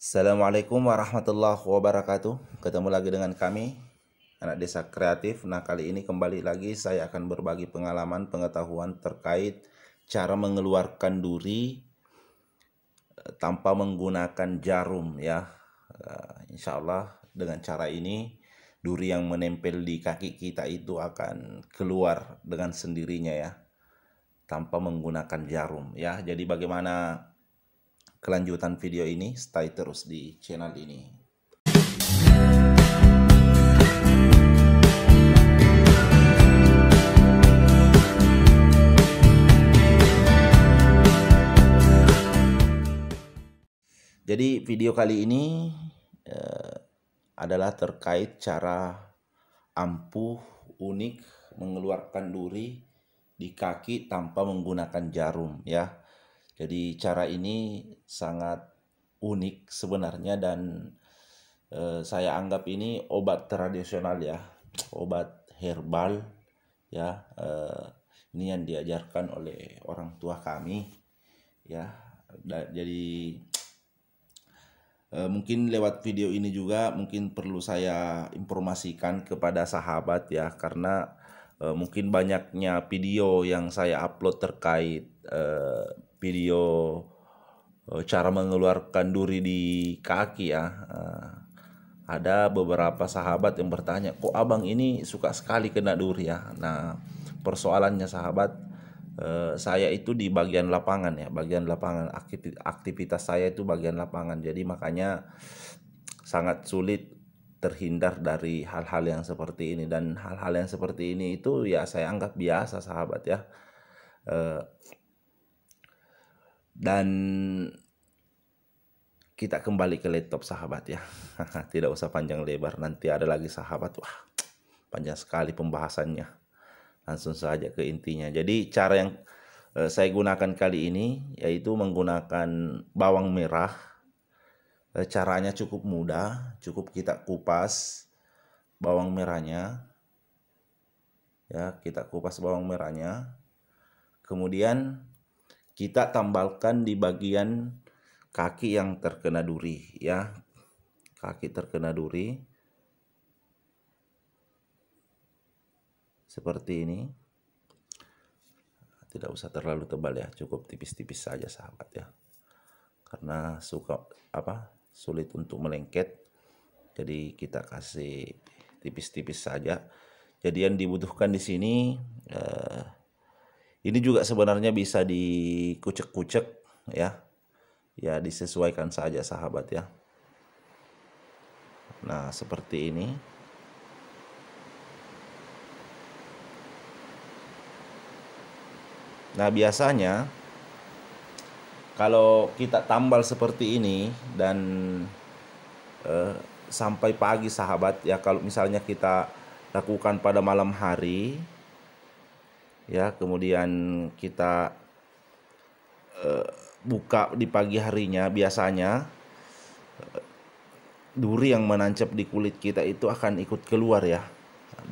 Assalamualaikum warahmatullahi wabarakatuh. Ketemu lagi dengan kami, Anak Desa Kreatif. Nah, kali ini kembali lagi saya akan berbagi pengalaman pengetahuan terkait cara mengeluarkan duri tanpa menggunakan jarum ya. Insya Allah dengan cara ini duri yang menempel di kaki kita itu akan keluar dengan sendirinya ya, tanpa menggunakan jarum ya. Jadi bagaimana kelanjutan video ini? Stay terus di channel ini. Jadi video kali ini adalah terkait cara ampuh unik mengeluarkan duri di kaki tanpa menggunakan jarum ya. Jadi cara ini sangat unik sebenarnya dan saya anggap ini obat tradisional ya, obat herbal ya. Ini yang diajarkan oleh orang tua kami ya. Jadi mungkin lewat video ini juga mungkin perlu saya informasikan kepada sahabat ya, karena mungkin banyaknya video yang saya upload terkait video cara mengeluarkan duri di kaki ya. Ada beberapa sahabat yang bertanya, kok abang ini suka sekali kena duri ya. Nah, persoalannya sahabat, saya itu di bagian lapangan ya, bagian lapangan, aktivitas saya itu bagian lapangan. Jadi makanya sangat sulit terhindar dari hal-hal yang seperti ini, dan hal-hal yang seperti ini itu ya saya anggap biasa sahabat ya. Dan kita kembali ke laptop sahabat ya. Tidak usah panjang lebar, nanti ada lagi sahabat, wah panjang sekali pembahasannya. Langsung saja ke intinya. Jadi cara yang saya gunakan kali ini yaitu menggunakan bawang merah. Caranya cukup mudah, cukup kita kupas bawang merahnya. Ya, kita kupas bawang merahnya. Kemudian kita tambalkan di bagian kaki yang terkena duri ya. Kaki terkena duri. Seperti ini. Tidak usah terlalu tebal ya, cukup tipis-tipis saja sahabat ya. Karena sulit untuk melengket. Jadi kita kasih tipis-tipis saja. Jadi yang dibutuhkan di sini ini juga sebenarnya bisa dikucek-kucek ya. Ya disesuaikan saja sahabat ya. Nah, seperti ini. Nah, biasanya kalau kita tambal seperti ini dan sampai pagi sahabat ya, kalau misalnya kita lakukan pada malam hari ya, kemudian kita buka di pagi harinya, biasanya duri yang menancap di kulit kita itu akan ikut keluar ya,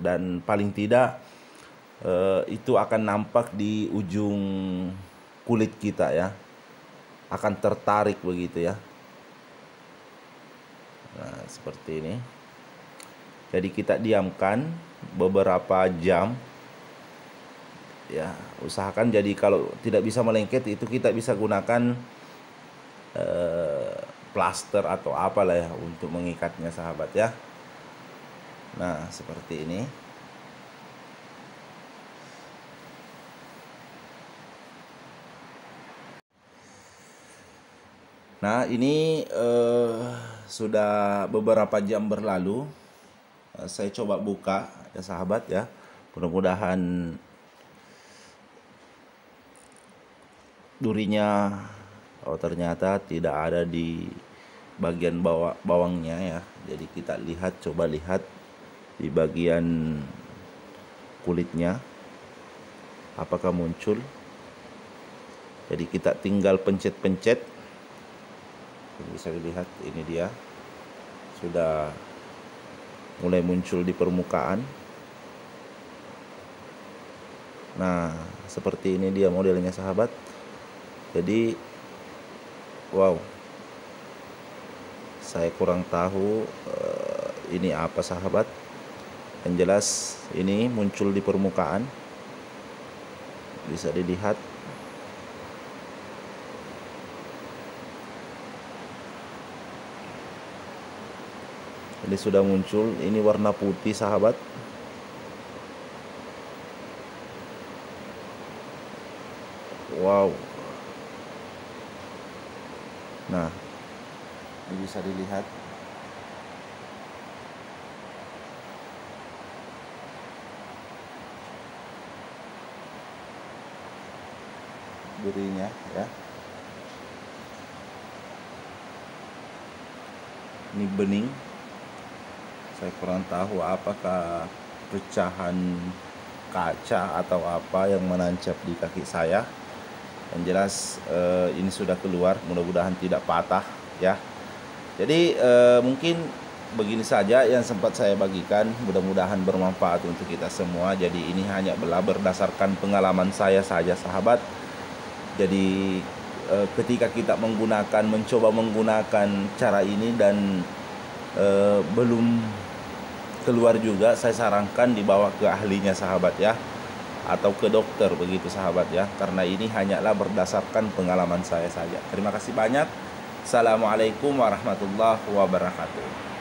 dan paling tidak itu akan nampak di ujung kulit kita ya, akan tertarik begitu ya. Nah, seperti ini. Jadi kita diamkan beberapa jam ya, usahakan. Jadi kalau tidak bisa melengket itu kita bisa gunakan plaster atau apalah ya untuk mengikatnya sahabat ya. Nah, seperti ini. Nah, ini sudah beberapa jam berlalu. Saya coba buka ya sahabat ya. Mudah-mudahan durinya, oh ternyata tidak ada di bagian bawangnya ya. Jadi kita lihat, coba lihat di bagian kulitnya apakah muncul. Jadi kita tinggal pencet-pencet. Bisa dilihat ini dia sudah mulai muncul di permukaan. Nah, seperti ini dia modelnya sahabat. Jadi wow, Saya kurang tahu ini apa sahabat. Yang jelas ini muncul di permukaan, bisa dilihat. Ini sudah muncul, ini warna putih sahabat. Wow. Nah, ini bisa dilihat. Durinya ya. Ini bening. Saya kurang tahu apakah pecahan kaca atau apa yang menancap di kaki saya. Yang jelas ini sudah keluar, mudah-mudahan tidak patah ya. Jadi mungkin begini saja yang sempat saya bagikan, mudah-mudahan bermanfaat untuk kita semua. Jadi ini hanya berdasarkan pengalaman saya saja sahabat. Jadi ketika kita mencoba menggunakan cara ini dan belum keluar juga, saya sarankan dibawa ke ahlinya sahabat ya, atau ke dokter begitu sahabat ya, karena ini hanyalah berdasarkan pengalaman saya saja. Terima kasih banyak. Assalamualaikum warahmatullahi wabarakatuh.